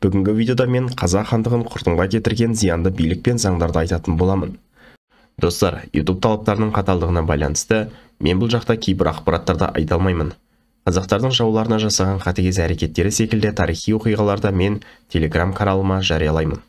Бүгінгі видеода мен қазақ хандығын құрдымға кетірген зиянды билік пен заңдарды айтатын боламын. Достар, YouTube талаптарының қаталдығына байланысты мен бұл жақта кейбір ақпараттарды айта алмаймын. Қазақтардың жауларына жасаған қатыгез әрекеттері секілді тарихи оқиғаларда мен Telegram каналыма жариялаймын.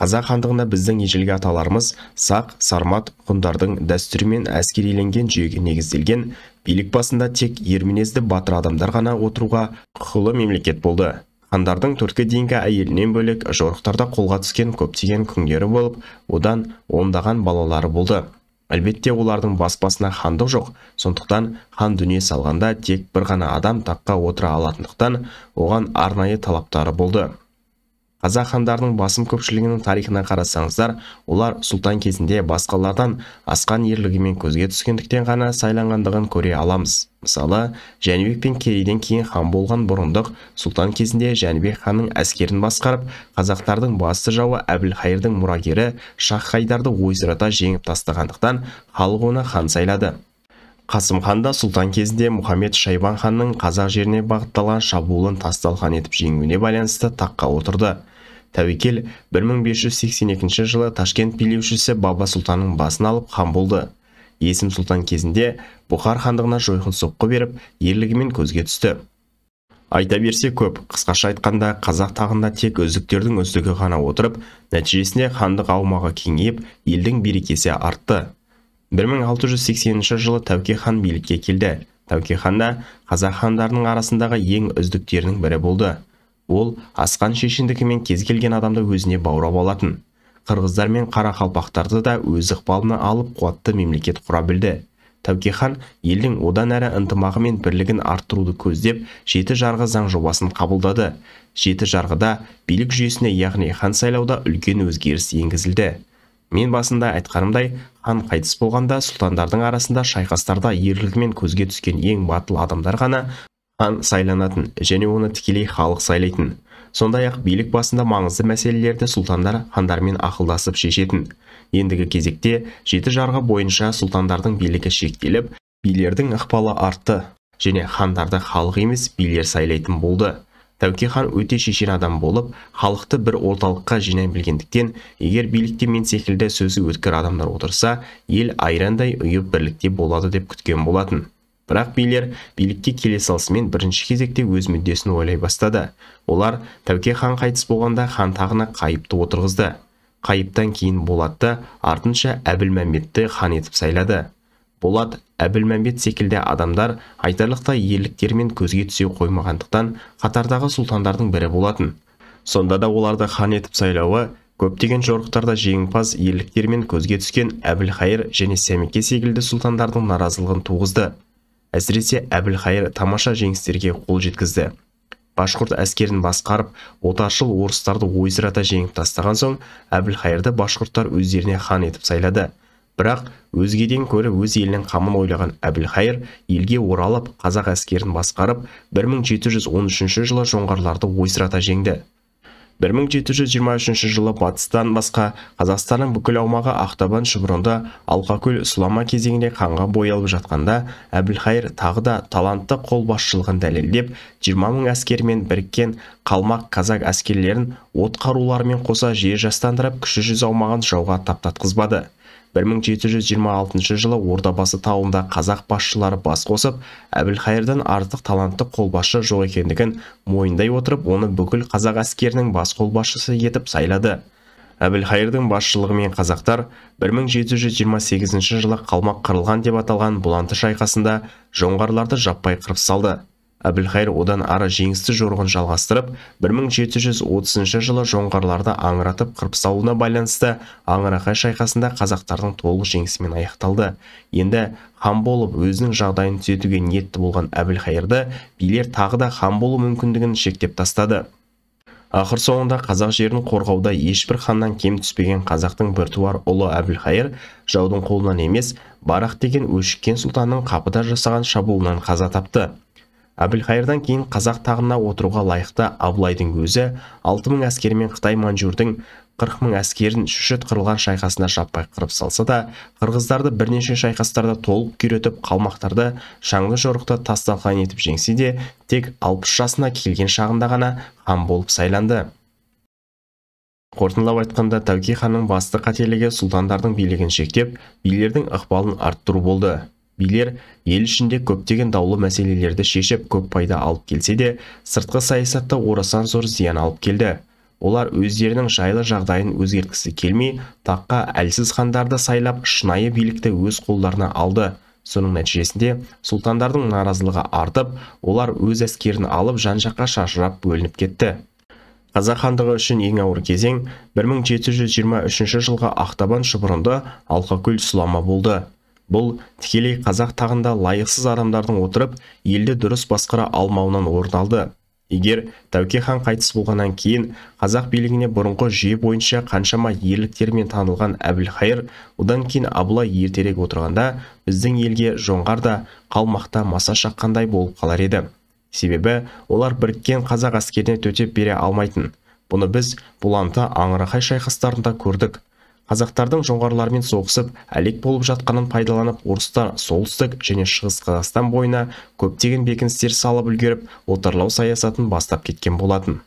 Қазақ хандығында біздің ежелгі аталарымыз сақ, сармат, ғұндардың дәстүрі мен әскериленген жүйеге негізделген, билік басында тек ер мінезді батыр адамдар ғана отыруға құқылы мемлекет болды. Хандардың төртке дейінгі әйелінен бөлек жорықтарда қолға түскен көптеген күңдері болып, одан ондаған балалары болды. Әлбетте олардың бас-басына хандық жоқ, сондықтан хан дүние салғанда тек бір ғана адам таққа отыра алатындықтан оған арнайы талаптары болды. Қазақ хандарының басым көпшілігінің тарихына қарасаңыздар, олар сұлтан кезінде басқалардан асқан ерлігімен көзге түскендіктен ғана сайланғандығын көре аламыз. Мысалы, Жәнібек пен Керейден кейін хан болған бұрындық сұлтан кезінде Жәнібек ханның әскерін басқарып, қазақтардың басты жауы Әбілхайырдың мұрагері Шах-Хайдарды ойсырата жеңіп тастағандықтан халық оны хан сайлады. Қасым хан да сұлтан кезінде Мұхаммед Шайбан ханның қазақ жеріне бағытталған шабуылын тас-талқан етіп жеңуіне байланысты таққа отырды. Тәуекел 1582 жылы Ташкент билеушісі Баба Сұлтанның басын алып хан болды. Есім Сұлтан кезінде Бұхар хандығына жойқын соққы беріп, ерлігімен көзге түсті. Айта берсе көп, қысқаша айтқанда қазақ тағында тек үздіктердің үздігі ғана отырып, нәтижесінде хандық аумағы кеңейіп, елдің берекесі артты. 1680 жылы Тәуке хан билікке келді. Тәуке хан да қазақ хандарының арасындағы ең үздіктерінің бірі болды. Ол асқан шешендігімен кез келген адамды өзіне баурап алатын. Қырғыздар мен қарақалпақтарды да өз ықпалына алып қуатты мемлекет құра білді. Тәуке хан елдің одан әрі ынтымағы мен бірлігін арттыруды көздеп, жеті жарғы заң жобасын қабылдады. Жеті жарғыда билік жүйесіне, яғни хан сайлауда үлкен өзгеріс енгізілді. Мен басында айтқанымдай, хан қайтыс болғанда сұлтандардың арасында шайқастарда ерлігімен көзге түскен ең батыл адамдар ғана хан сайланатын және оны тікелей халық сайлайтын. Сондай-ақ билік басында маңызды мәселелерді сұлтандар хандармен ақылдасып шешетін. Ендігі кезекте жеті жарғы бойынша сұлтандардың билігі шектеліп, билердің ықпалы артты және хандарды халық емес билер сайлайтын болды. Тәуке хан өте шешен адам болып, халықты бір орталыққа жинай білгендіктен, егер билікте мен секілді сөзі өткір адамдар отырса, ел айрандай ұйып бірлікте болады деп күткен болатын. Бірақ билер билікке келе салысымен бірінші кезекте өз мүддесін ойлай бастады. Олар Тәуке хан қайтыс болғанда хан тағына Қайыпты отырғызды. Қайыптан кейін Болатты, артынша Әбілмәмбетті хан етіп сайлады. Болат, Әбілмәмбет секілді адамдар айтарлықтай ерліктермен көзге түсе қоймағандықтан қатардағы сұлтандардың бірі болатын. Сонда да оларды хан етіп сайлауы көптеген жорықтарда жеңімпаз ерліктермен көзге түскен Әбілхайыр және Сәмеке секілді сұлтандардың наразылығын туғызды. Әсіресе Әбілхайыр тамаша жеңістерге қол жеткізді. Башқұрт әскерін басқарып, отаршыл орыстарды ойсырата жеңіп тастаған соң, Әбілхайырды башқұрттар өздеріне хан етіп сайлады. Бірақ өзгеден көрі өз елінің қамын ойлаған Әбілхайыр елге оралып, қазақ әскерін басқарып, 1713 жылы жоңғарларды ойсырата жеңді. 1723 жылы батыстан басқа Қазақстанның бүкіл аумағы Ақтабан шұбырынды Алқакөл Сұлама кезеңіне қанға боялып жатқанда, Әбілхайыр тағы да талантты қолбасшылығын дәлелдеп, 20 мың әскермен біріккен қалмақ казак әскерлерін от қаруларымен қоса жер жастандырып, кіші жүз аумағын жауға таптатқызбады. 1726 жылы Ордабасы тауында қазақ басшылары бас қосып, Әбілхайырдан артық талантты қолбасшы жоқ екендігін мойындай отырып, оны бүкіл қазақ әскерінің бас қолбасшысы етіп сайлады. Әбілхайырдың басшылығымен қазақтар 1728 жылы қалмақ қырылған деп аталған Бұланты шайқасында жоңғарларды жаппай қырып салды. Әбілхайыр одан ары жеңісті жорығын жалғастырып, 1730 жылы жоңғарларды аңыратып қырып салуына байланысты Аңырақай шайқасында қазақтардың толық жеңісімен аяқталды. Енді хан болып өзінің жағдайын түзетуге ниетті болған Әбілхайырды билер тағы да хан болу мүмкіндігін шектеп тастады. Ақыр соңында қазақ жерін қорғауда ешбір ханнан кем түспеген қазақтың біртуар ұлы Әбілхайыр жаудың қолынан емес, Барақ деген өшіккен сұлтанның қапыда жасаған шабуылынан қаза тапты. Әбілхайырдан кейін қазақ тағына отыруға лайықты Абылайдың өзі 6000 әскермен Қытай Манжурдың 40 000 әскерін Шүшіт қырылған шайқасына жаппай қырып салса да, қырғыздарды бірнеше шайқастарда толық күйретіп, қалмақтарды шаңды жорықта тас-талқан етіп жеңсе де, тек 60 жасына келген шағында ғана хан болып сайланды. Қорытындылап айтқанда, Тәуке ханның басты қателігі сұлтандардың билігін шектеп, билердің ықпалын арттыру болды. Билер ел ішінде көптеген даулы мәселелерді шешіп, көп пайда алып келсе де, сыртқы саясатта орасан зор зиян алып келді. Олар өздерінің жайлы жағдайын өзгерткісі келмей, таққа әлсіз хандарды сайлап, шынайы билікті өз қолдарына алды. Соның нәтижесінде сұлтандардың наразылығы артып, олар өз әскерін алып жан-жаққа шашырап бөлініп кетті. Қазақ хандығы үшін ең ауыр кезең 1723 жылғы Ақтабан шұбырынды Алқакөл сұлама болды. Бұл тікелей қазақ тағында лайықсыз адамдардың отырып, елді дұрыс басқара алмауынан орын алды. Егер Тәуке хан қайтыс болғаннан кейін қазақ билігіне бұрынғы жүйе бойынша қаншама ерліктермен танылған Әбілқайыр, одан кейін Абылай ертерек отырғанда, біздің елге жоңғар да қалмақта маса шаққандай болып қалар еді. Себебі олар біріккен қазақ әскеріне төтеп бере алмайтын. Бұны біз Бұланты Аңырақай шайқастарында көрдік. Қазақтардың жоңғарлармен соғысып, әлек болып жатқанын пайдаланып, орыстар солтүстік және шығыс Қазақстан бойына көптеген бекіністер салып үлгеріп, отарлау саясатын бастап кеткен болатын.